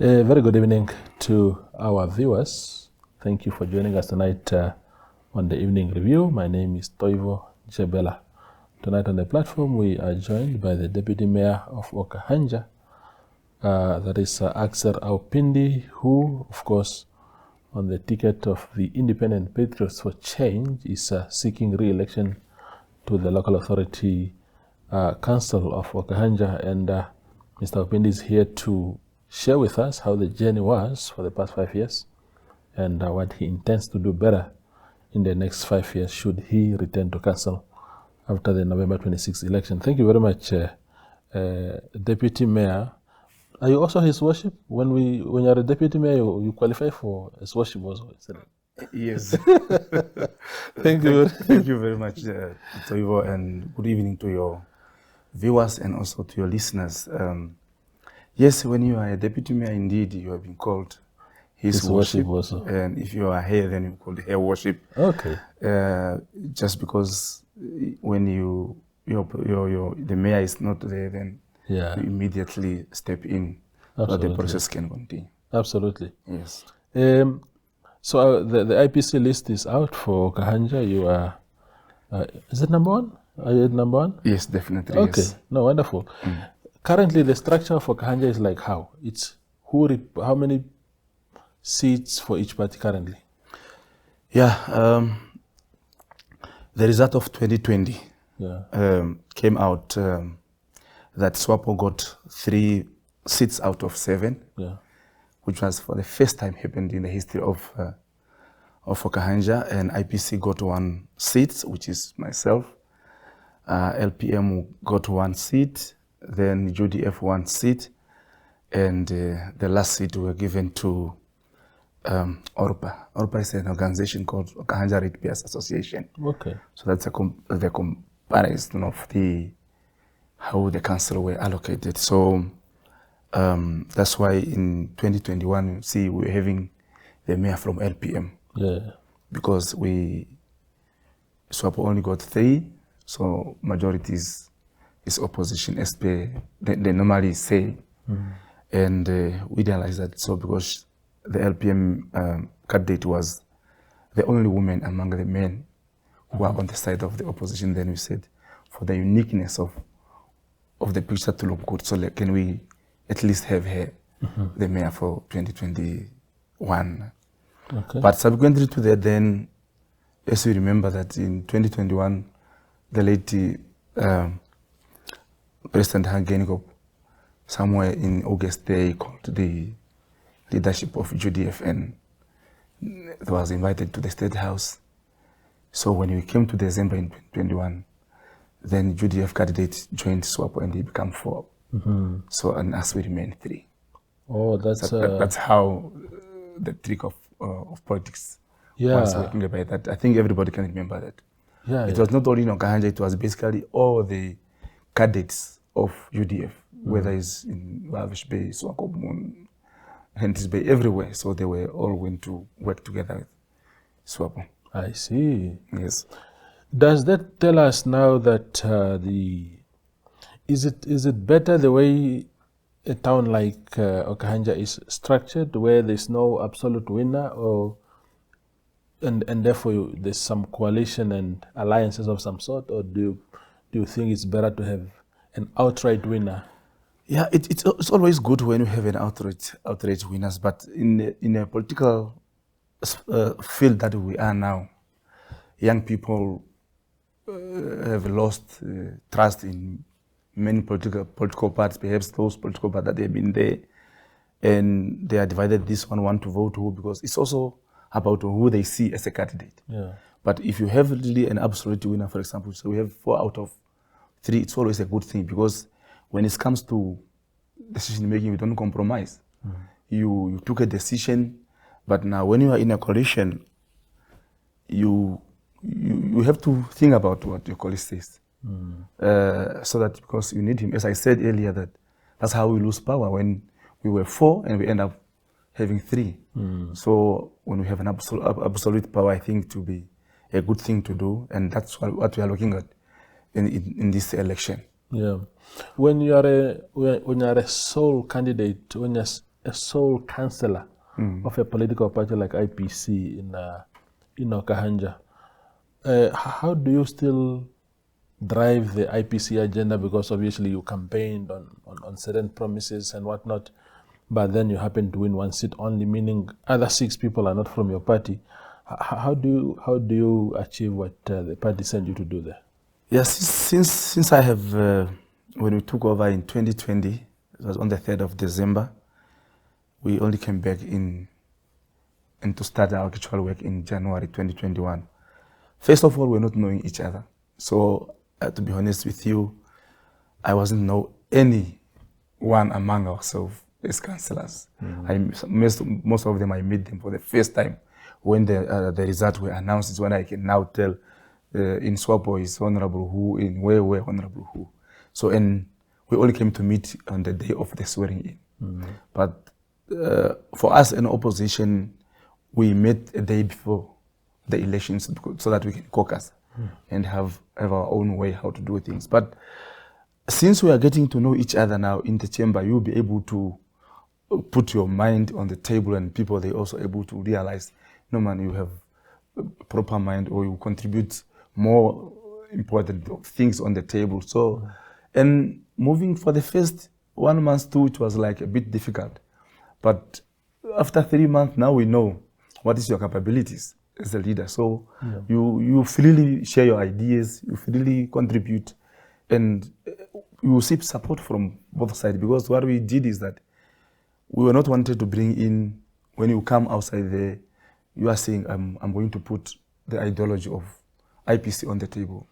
A very good evening to our viewers. Thank you for joining us tonight on the Evening Review. My name is Toivo Jebela. Tonight on the platform we are joined by the Deputy Mayor of Okahandja, that is Akser Aupindi, who of course on the ticket of the Independent Patriots for Change is seeking re-election to the Local Authority Council of Okahandja, and Mr. Aupindi is here to share with us how the journey was for the past 5 years and what he intends to do better in the next 5 years should he return to council after the November 26th election. Thank you very much, Deputy Mayor. Are you also His Worship? When you're a Deputy Mayor, you qualify for His Worship also, isn't it? Yes. Thank you. Thank you very much, Toivo, and good evening to your viewers and also to your listeners. Yes, when you are a Deputy Mayor, indeed, you have been called His Worship also. And if you are here, then you're called Her Worship. Okay. Just because when the mayor is not there, then you immediately step in so that the process can continue. Absolutely. Yes. So the IPC list is out for Okahandja. You are, is it number one? Are you at number one? Yes, definitely. Okay. Yes. No, wonderful. Currently, the structure for Okahandja is like how? It's how many seats for each party currently? Yeah. The result of 2020 came out that SWAPO got 3 seats out of 7, which was for the first time happened in the history of Okahandja, and IPC got 1 seat, which is myself. LPM got 1 seat, then UDF 1 seat, and the last seat were given to ORPA. ORPA is an organization called Okahandja Ratepayers Association. Okay. So that's the comparison of how the council were allocated. So that's why in 2021, you see, we're having the mayor from LPM. Yeah. Because SWAPO only got 3, so majority is opposition, as they normally say. And we realized that so because the LPM candidate was the only woman among the men who are on the side of the opposition, then we said, for the uniqueness of the picture to look good, so can we at least have her, the mayor for 2021. Okay. But subsequently to that, then, as we remember that in 2021, the late President Hangeniko, somewhere in August, they called the leadership of UDF and was invited to the State House. So when we came to December in 2021, then UDF candidate joined SWAPO and they became 4. So and us we remain 3. Oh, that's how the trick of politics was working by that. I think everybody can remember that. Yeah, it was not only in Okahandja, it was basically all the cadets of UDF, whether it's in Lavish Bay, Swakopmund, Hentis Bay, everywhere. So they were all going to work together with SWAPO. I see. Yes. Does that tell us now that is it better the way a town like Okahandja is structured, where there's no absolute winner, and therefore there's some coalition and alliances of some sort, or do you think it's better to have an outright winner? Yeah, it's always good when you have an outright winners, but in a political field that we are now, young people have lost trust in many political parties, perhaps those political parties that have been there, and they are divided. This one want to vote who, because it's also about who they see as a candidate. Yeah. But if you have really an absolute winner, for example, so we have 4 out of 3, it's always a good thing, because when it comes to decision making, we don't compromise. You took a decision, but now when you are in a coalition, you have to think about what your colleague says. So that, because you need him. As I said earlier, that's how we lose power, when we were 4 and we end up having 3. So when we have an absolute power, I think to be a good thing to do, and that's what we are looking at in this election. Yeah. When you are a sole candidate, when you're a sole councillor of a political party like IPC in Okahandja. How do you still drive the IPC agenda? Because obviously you campaigned on certain promises and whatnot, but then you happen to win one seat only, meaning other 6 people are not from your party. How do you achieve what the party sent you to do there? Yes, since I have, when we took over in 2020, it was on the 3rd of December, we only came back in and to start our actual work in January 2021. First of all, we're not knowing each other. So to be honest with you, I wasn't know anyone among ourselves as councillors. Most of them, I met them for the first time when the results were announced. Is when I can now tell in Swapo is Honorable who, in where Honorable who. So, and we only came to meet on the day of the swearing in. But for us in opposition, we met a day before the elections so that we can caucus and have our own way how to do things. But since we are getting to know each other now in the chamber, you'll be able to put your mind on the table, and people, they also able to realize, no man, you have a proper mind, or you contribute more important things on the table. So, and moving for the first 1 month too, it was like a bit difficult. But after 3 months, now we know what is your capabilities as a leader. So you freely share your ideas, you freely contribute, and you receive support from both sides. Because what we did is that we were not wanted to bring in, when you come outside there, you are saying, I'm going to put the ideology of IPC on the table.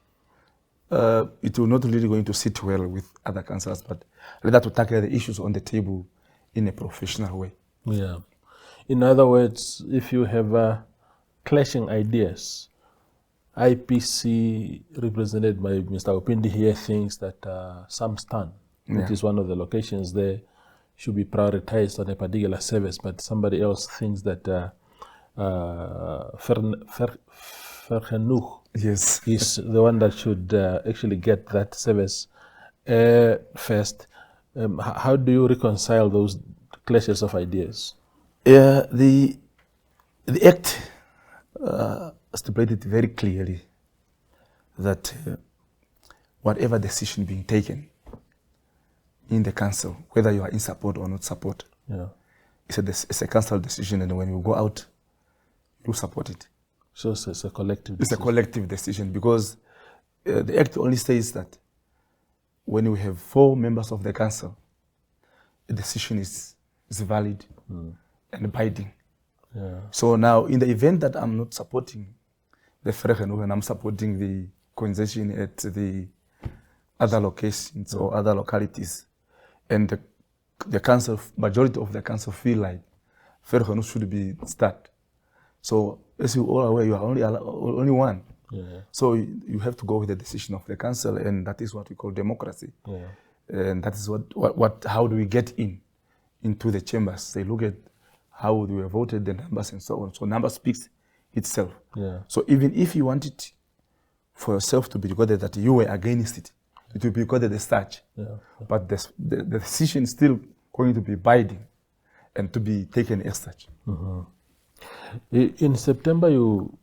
It will not really going to sit well with other councillors, but rather to tackle the issues on the table in a professional way. Yeah. In other words, if you have clashing ideas, IPC represented by Mr. Aupindi here thinks that Samstan, which is one of the locations there, should be prioritized on a particular service, but somebody else thinks that Vergenoeg is the one that should actually get that service first. How do you reconcile those clashes of ideas? The Act stipulated very clearly that whatever decision being taken in the council, whether you are in support or not support, it's a council decision, and when you go out, you support it. So it's a collective decision. It's a collective decision, because the Act only says that when we have 4 members of the council, the decision is valid and binding. So now, in the event that I'm not supporting the Vergenoeg and I'm supporting the concession at the other locations or other localities, and the council, majority of the council feel like Vergenoeg should be start. So as you all are aware, you are only one. So you have to go with the decision of the council, and that is what we call democracy. And that is how do we get into the chambers? They look at how we were voted, the numbers and so on. So number speaks itself. So even if you want it for yourself to be recorded that you were against it, it will be recorded as such. But the decision is still going to be binding and to be taken as such. In September, you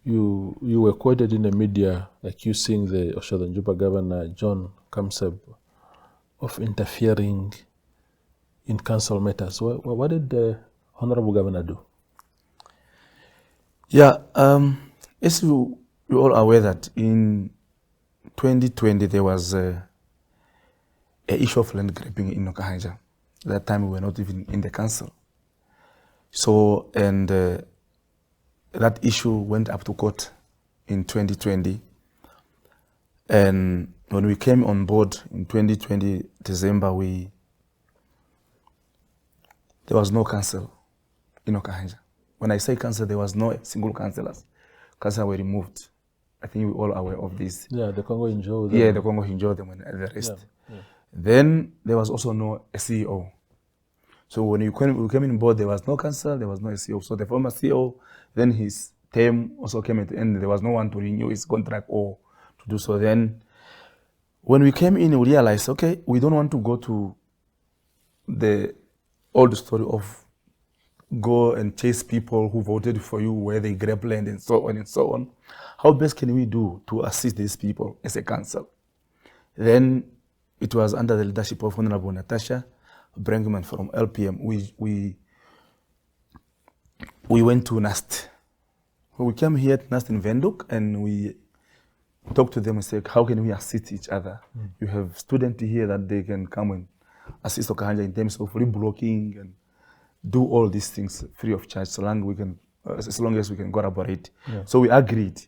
were quoted in the media accusing the Okahandja governor, John Kamseb, of interfering in council matters. What did the Honorable Governor do? As you all are aware that in 2020 there was an issue of land grabbing in Okahandja. At that time we were not even in the council. So, and that issue went up to court in 2020. And when we came on board in 2020 December, there was no council in Okahandja. When I say council, there was no single councillors. Councillors were removed. I think we all are aware of this. The Congo enjoyed them. The Congo enjoyed them and the rest. Then there was also no CEO. So when we came on board, there was no council, there was no CEO. So the former CEO, then his term also came at the end. There was no one to renew his contract or to do so. Then when we came in, we realized, okay, we don't want to go to the old story of go and chase people who voted for you, where they grab land and so on and so on. How best can we do to assist these people as a council? Then it was under the leadership of Honorable Natasha Brinkman from LPM. We went to NAST. We came here at NAST in Windhoek and we talked to them and said, how can we assist each other? You have students here that they can come and assist Okahandja in terms of reblocking and do all these things free of charge, so long as we can collaborate. Yeah. So we agreed.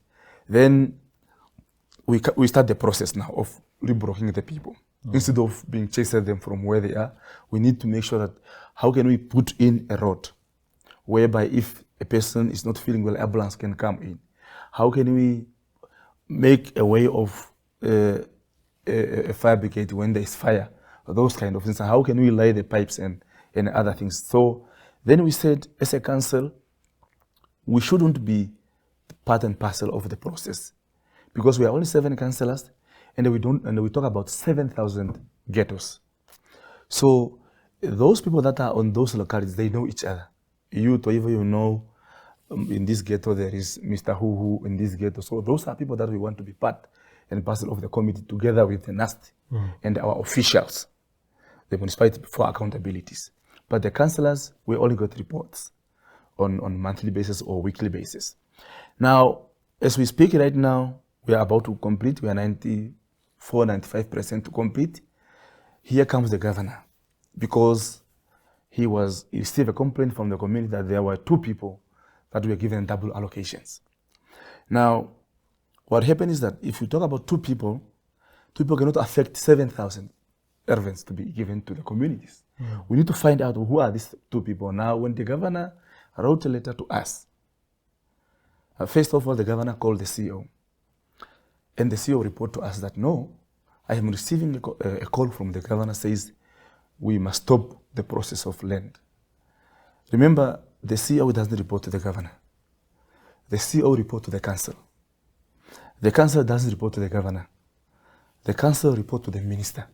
Then we start the process now of reblocking the people. Instead of being chasing them from where they are, we need to make sure that how can we put in a road whereby if a person is not feeling well, ambulance can come in. How can we make a way of a fire brigade when there is fire? Those kind of things. How can we lay the pipes and other things? So then we said, as a council, we shouldn't be part and parcel of the process, because we are only 7 councillors, and we talk about 7,000 ghettos. So those people that are on those localities, they know each other. You, Toivo, you know, in this ghetto there is Mr. Who in this ghetto. So those are people that we want to be part and parcel of the committee, together with the NAST and our officials, the municipality, for accountabilities. But the councillors, we only got reports on monthly basis or weekly basis. Now, as we speak right now, we are about to complete. We are 94-95% to complete. Here comes the governor, because he received a complaint from the community that there were 2 people that were given double allocations. Now, what happened is that if you talk about 2 people cannot affect 7,000 servants to be given to the communities. We need to find out who are these 2 people. Now, when the governor wrote a letter to us, first of all, the governor called the CEO. And the CEO reported to us that, no, I am receiving a call from the governor says we must stop the process of land. Remember, the CEO doesn't report to the governor. The CEO reports to the council. The council doesn't report to the governor. The council reports to the minister.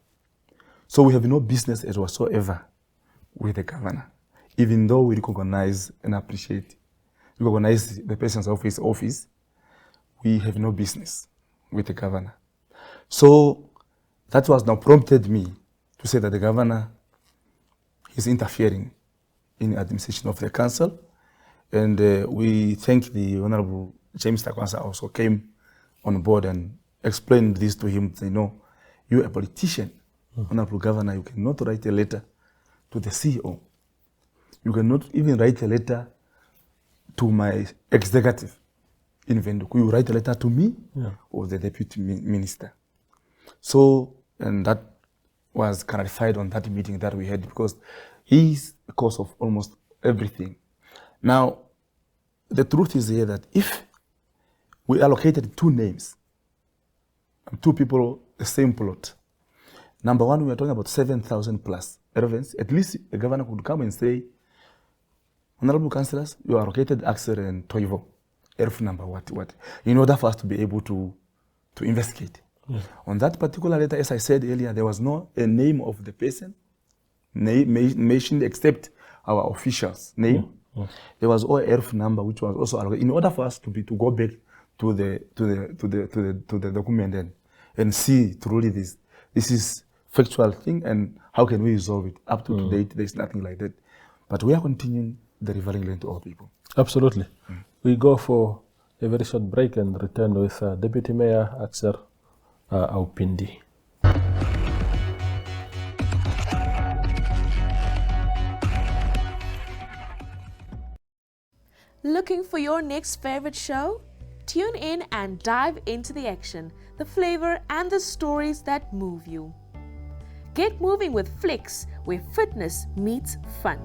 So we have no business as whatsoever with the governor, even though we recognize and recognize the presence of his office. We have no business with the governor. So that was now prompted me to say that the governor is interfering in the administration of the council. And we thank the Honorable James Takwansa also came on board and explained this to him. Say, no, you're a politician, Honorable Governor, you cannot write a letter to the CEO. You cannot even write a letter to my executive in Windhoek. You write a letter to me or the deputy minister. So, and that was clarified on that meeting that we had, because he's the cause of almost everything. Now, the truth is here that if we allocated 2 names, 2 people, the same plot, number one, we are talking about 7,000 plus servants. At least the governor could come and say, Honorable councillors, you are allocated Akser and Toivo, ERF number what, in order for us to be able to investigate. On that particular letter, as I said earlier, there was no a name of the person mentioned except our official's name. There was all ERF number which was also allocated in order for us to go back to the document and see truly this is factual thing and how can we resolve it. Up to date, there is nothing like that. But we are continuing the referring land to all people. Absolutely. We go for a very short break and return with Deputy Mayor Akser Aupindi. Looking for your next favorite show? Tune in and dive into the action, the flavor, and the stories that move you. Get moving with Flicks, where fitness meets fun.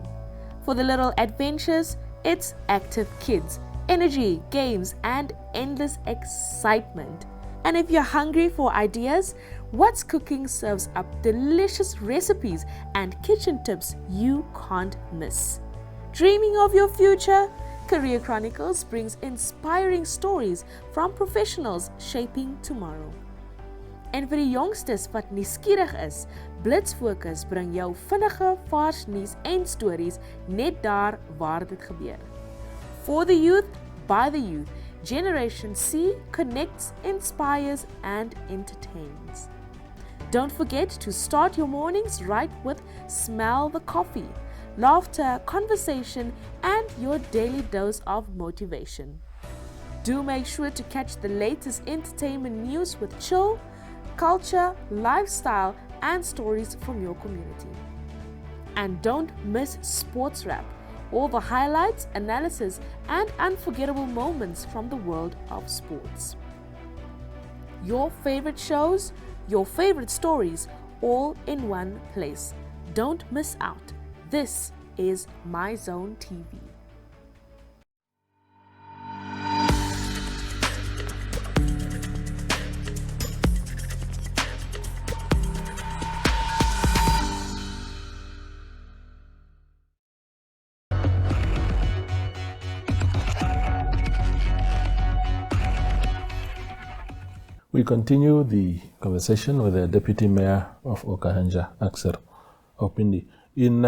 For the little adventures, it's active kids, energy, games, and endless excitement. And if you're hungry for ideas, What's Cooking serves up delicious recipes and kitchen tips you can't miss. Dreaming of your future? Career Chronicles brings inspiring stories from professionals shaping tomorrow. En vir die yongstes wat nuuskierig is, Blitsfokus bring jou vinnige, vars nuus en stories net daar waar dit gebeur. For the youth, by the youth, Generation C connects, inspires and entertains. Don't forget to start your mornings right with Smell the Coffee, laughter, conversation and your daily dose of motivation. Do make sure to catch the latest entertainment news with chill, culture, lifestyle and stories from your community. And don't miss Sports Wrap, all the highlights, analysis and unforgettable moments from the world of sports. Your favorite shows, your favorite stories, all in one place. Don't miss out. This is My Zone TV. We continue the conversation with the Deputy Mayor of Okahandja, Akser Aupindi. In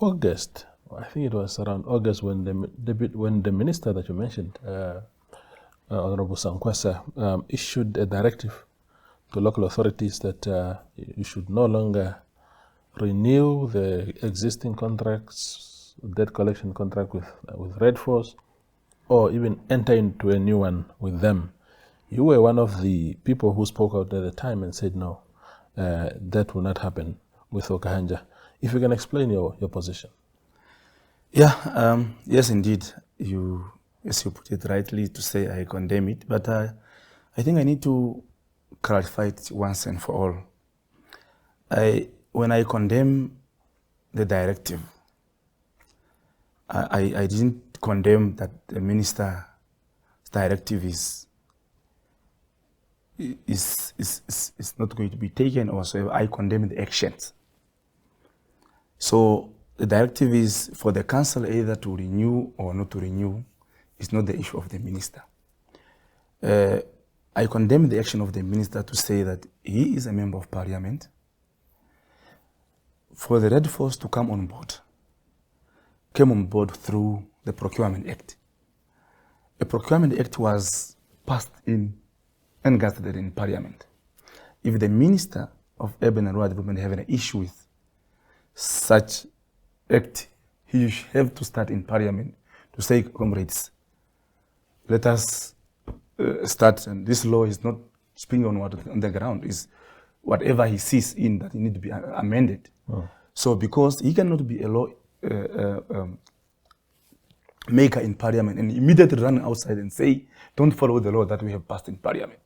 August, I think it was around August when the minister that you mentioned, Honorable Sankwasa, issued a directive to local authorities that you should no longer renew the existing contracts, debt collection contract with Red Force, or even enter into a new one with them. You were one of the people who spoke out at the time and said, no, that will not happen with Okahandja. If you can explain your position. Yeah, yes, indeed. As you put it rightly to say I condemn it, but I think I need to clarify it once and for all. When I condemn the directive, I didn't condemn that the minister's directive is not going to be taken or so. I condemn the actions. So the directive is for the council either to renew or not to renew. It's not the issue of the minister. I condemn the action of the minister to say that he is a member of parliament. For the Red Force to come on board, came on board through the Procurement Act. A Procurement Act was passed in and gathered in parliament. If the Minister of Urban and Rural Development have an issue with such act, he should have to start in parliament to say, comrades, let us start, and this law is not springing on the ground, is whatever he sees in that it need to be amended. Oh. So because he cannot be a law maker in parliament and immediately run outside and say, don't follow the law that we have passed in parliament.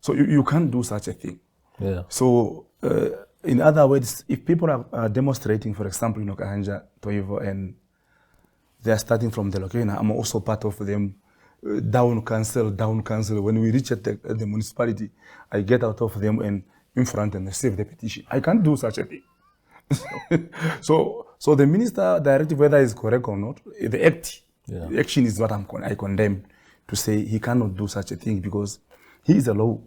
So you can't do such a thing. Yeah. So in other words, if people are demonstrating, for example, in Okahandja, Toivo, and they are starting from the location, I'm also part of them, down council. When we reach at the municipality, I get out of them and in front and receive the petition. I can't do such a thing. So the minister directive, whether it's correct or not, the act, the action is what I condemn, to say he cannot do such a thing because he is a law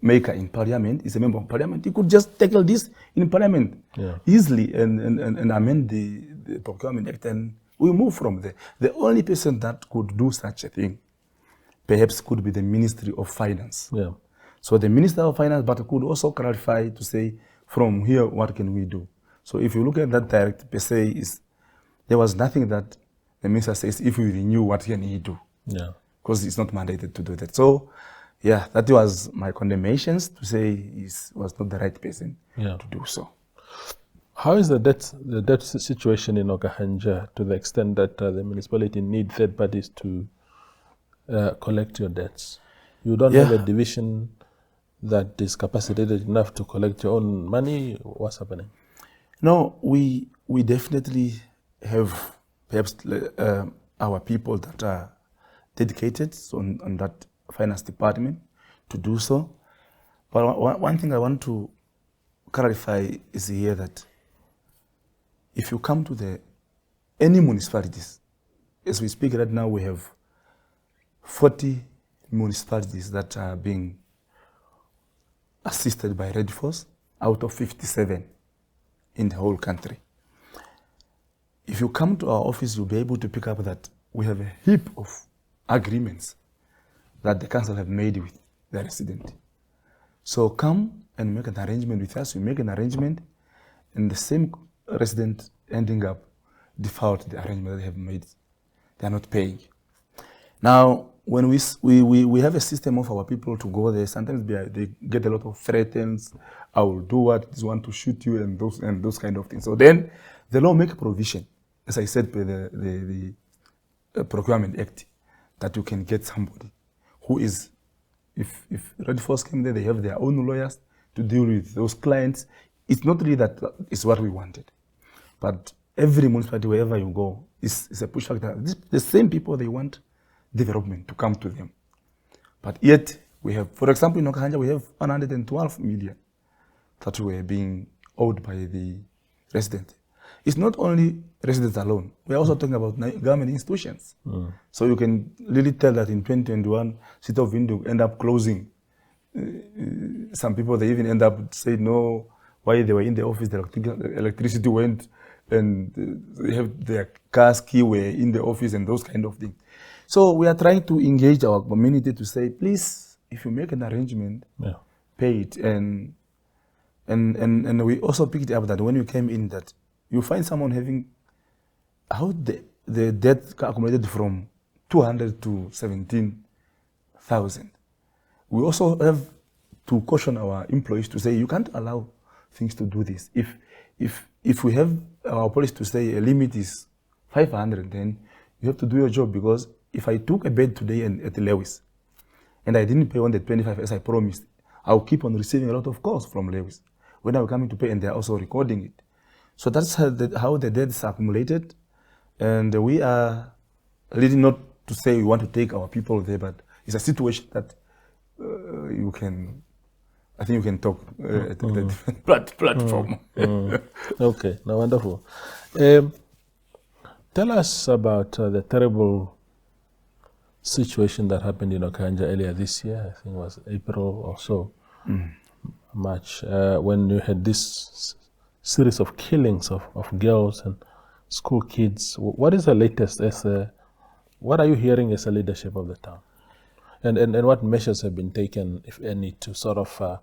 maker in parliament, he's a member of parliament. He could just tackle this in parliament easily and amend the Procurement Act, and we move from there. The only person that could do such a thing perhaps could be the Ministry of Finance. Yeah. So the Minister of Finance, but could also clarify to say, from here, what can we do? So if you look at that directive per se, there was nothing that the minister says, if we renew, what can he do? Yeah. Because it's not mandated to do that. So yeah, that was my condemnations, to say he was not the right person to do so. How is the debt situation in Okahandja, to the extent that the municipality need third parties to collect your debts? You don't have a division that is capacitated enough to collect your own money? What's happening? No, we definitely have perhaps our people that are dedicated on that finance department to do so. But one thing I want to clarify is here that if you come to any municipalities, as we speak right now, we have 40 municipalities that are being assisted by Red Force out of 57. in the whole country. If you come to our office, you'll be able to pick up that we have a heap of agreements that the council have made with the resident. So come and make an arrangement with us. We make an arrangement, and the same resident ending up default the arrangement that they have made. They are not paying. Now, when we have a system of our people to go there, sometimes they get a lot of threats. I will do what, just want to shoot you, and those kind of things. So then the law make a provision, as I said, by the Procurement Act, that you can get somebody who is, if Red Force came there, they have their own lawyers to deal with those clients. It's not really that is what we wanted, but every municipality, wherever you go, is a push factor. The same people, they want development to come to them. But yet, we have, for example, in Okahandja, we have 112 million that were being owed by the residents. It's not only residents alone. We're also talking about government institutions. So you can really tell that in 2021, City of Windhoek end up closing. Some people, they even end up saying, no, why they were in the office, the electricity went, and they have their cars key were in the office and those kind of things. So we are trying to engage our community to say, please, if you make an arrangement, pay it. And we also picked up that when you came in, that you find someone having, how the debt accumulated from 200 to 17,000. We also have to caution our employees to say, you can't allow things to do this. If we have our policy to say a limit is 500, then you have to do your job, because if I took a bed today at Lewis and I didn't pay on the 25 as I promised, I'll keep on receiving a lot of calls from Lewis when I'm coming to pay, and they're also recording it. So that's how the debt is accumulated, and we are really not to say we want to take our people there, but it's a situation that you can, I think you can talk at the different platform. Okay, now wonderful. Tell us about the terrible situation that happened in Okahandja earlier this year. I think it was April or so, March, when you had this series of killings of girls and school kids. What is the latest? What are you hearing as a leadership of the town? And what measures have been taken, if any, to sort of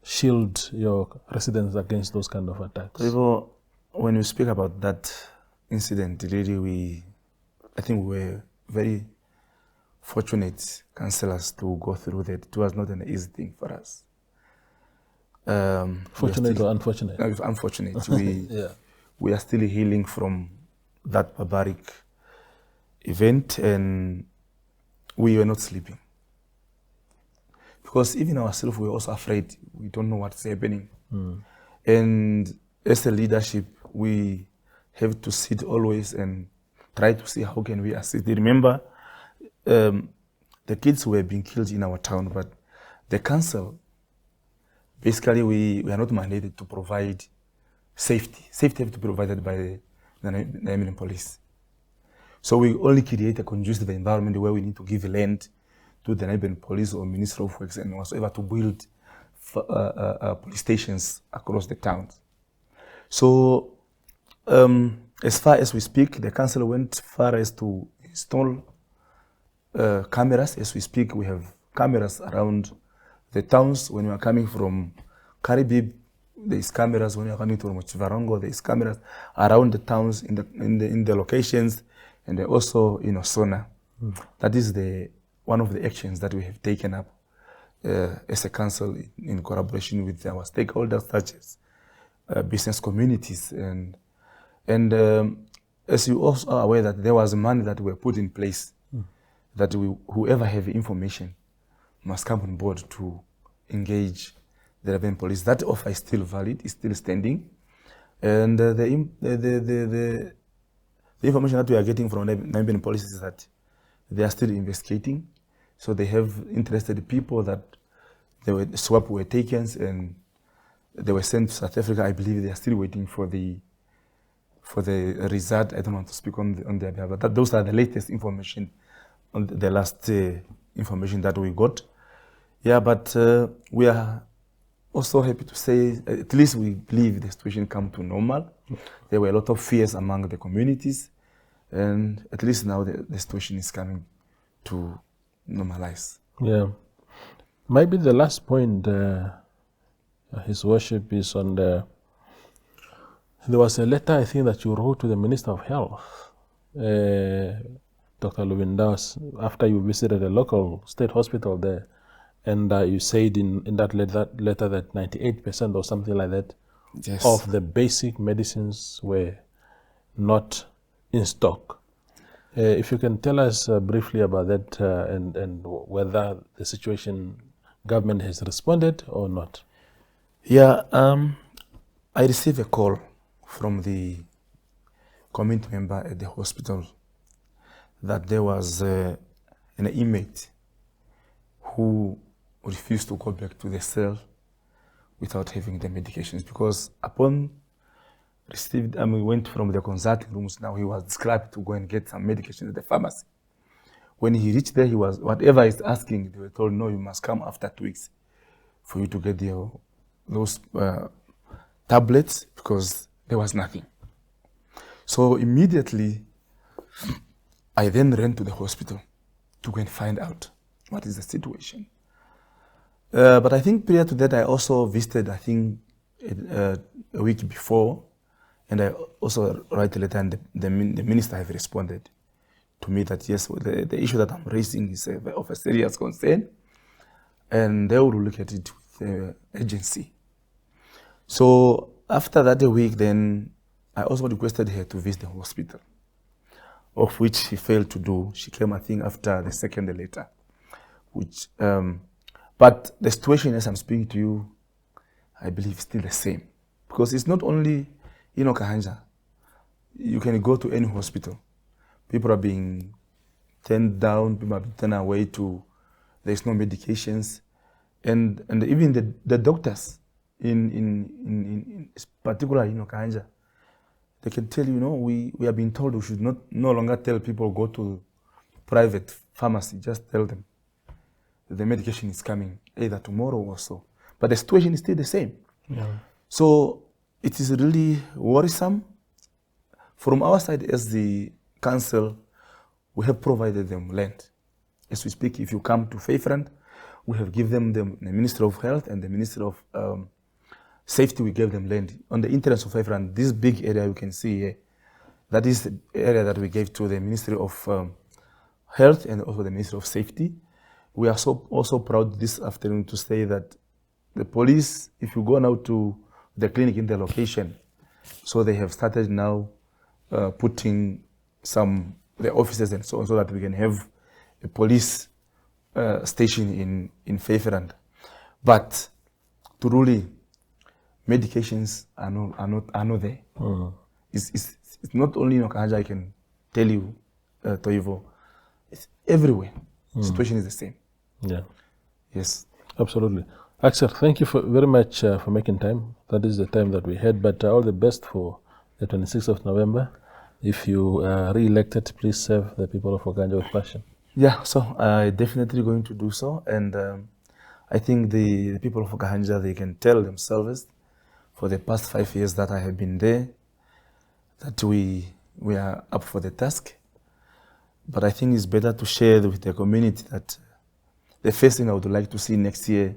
shield your residents against those kind of attacks? People, when you speak about that incident, really, I think we were very fortunate councillors to go through that. It was not an easy thing for us. Fortunate or unfortunate? No, it's unfortunate. We are still healing from that barbaric event, and we were not sleeping. Because even ourselves, we were also afraid. We don't know what's happening. And as a leadership, we have to sit always and try to see how can we assist. Remember, the kids were being killed in our town, but the council, basically we are not mandated to provide safety. Safety has to be provided by the Namibian police. So we only create a conducive environment where we need to give land to the Namibian police or Ministry of Works and whatsoever to build police stations across the towns. So as far as we speak, the council went far as to install cameras. As we speak, we have cameras around the towns. When you are coming from Karibib, there is cameras. When you are coming from Chivarongo, there is cameras around the towns in the locations, and also in Osona. That is one of the actions that we have taken up as a council in collaboration with our stakeholders, such as business communities, and as you also are aware that there was money that were put in place that whoever have information must come on board to engage the Namibian police. That offer is still valid, is still standing, and the information that we are getting from Namibian police is that they are still investigating. So they have interested people that swab were taken and they were sent to South Africa. I believe they are still waiting for the result. I don't want to speak on their behalf, but those are the latest information, on the last information that we got. Yeah, but we are also happy to say, at least we believe the situation come to normal. There were a lot of fears among the communities, and at least now the situation is coming to normalize. Yeah. Maybe the last point, His Worship, is on there was a letter, I think, that you wrote to the Minister of Health, Dr. Lubindaus, after you visited a local state hospital there. And you said in that letter that 98% or something like that Yes. of the basic medicines were not in stock. If you can tell us briefly about that and whether the situation, government has responded or not. Yeah, I received a call from the community member at the hospital that there was an inmate who refused to go back to the cell without having the medications, because upon received, we went from the consulting rooms. Now he was described to go and get some medication at the pharmacy. When he reached there, he was, whatever he's asking, they were told, no, you must come after 2 weeks for you to get those tablets, because there was nothing. So immediately, I then ran to the hospital to go and find out what is the situation. But I think prior to that, I also visited, I think, a week before, and I also write a letter, and the minister have responded to me that yes, the issue that I'm raising is of a serious concern, and they will look at it with urgency. So after that a week, then I also requested her to visit the hospital, of which she failed to do. She came, I think, after the second letter, which. But the situation as I'm speaking to you, I believe is still the same. Because it's not only in Okahandja. You can go to any hospital. People are being turned down, people are being turned away to, there's no medications. And even the doctors, in particular in Okahandja, they can tell you, we are being told we should no longer tell people go to private pharmacy, just tell them the medication is coming either tomorrow or so. But the situation is still the same. Yeah. So it is really worrisome. From our side as the council, we have provided them land. As we speak, if you come to Faithfront, we have given them the Ministry of Health and the Ministry of Safety, we gave them land. On the entrance of Faithfront, this big area you can see here, that is the area that we gave to the Ministry of Health and also the Ministry of Safety. We are also proud this afternoon to say that the police, if you go now to the clinic in the location, so they have started now putting the officers and so on, so that we can have a police station in Faithfront. But truly, medications are not there. It's not only in Okahandja, I can tell you, Toivo, it's everywhere. The situation is the same. Yeah. Yes. Absolutely. Akser, thank you very much for making time. That is the time that we had, but all the best for the 26th of November. If you are re-elected, please serve the people of Okahandja with passion. Yeah, so I'm definitely going to do so. And I think the people of Okahandja, they can tell themselves for the past 5 years that I have been there, that we are up for the task. But I think it's better to share with the community that the first thing I would like to see next year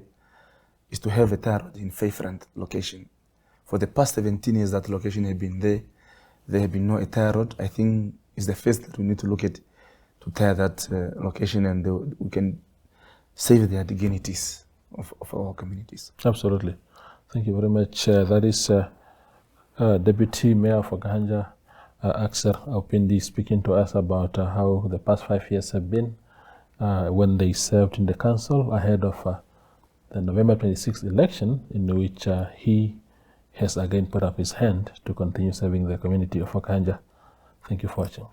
is to have a tar road in Faithfront location. For the past 17 years that location has been there, there have been no tar road. I think it's the first that we need to look at to tie that location, and we can save the dignities of our communities. Absolutely. Thank you very much. That is Deputy Mayor of Okahandja, Akser Aupindi, speaking to us about how the past 5 years have been when they served in the council ahead of the November 26th election, in which he has again put up his hand to continue serving the community of Okahandja. Thank you for watching.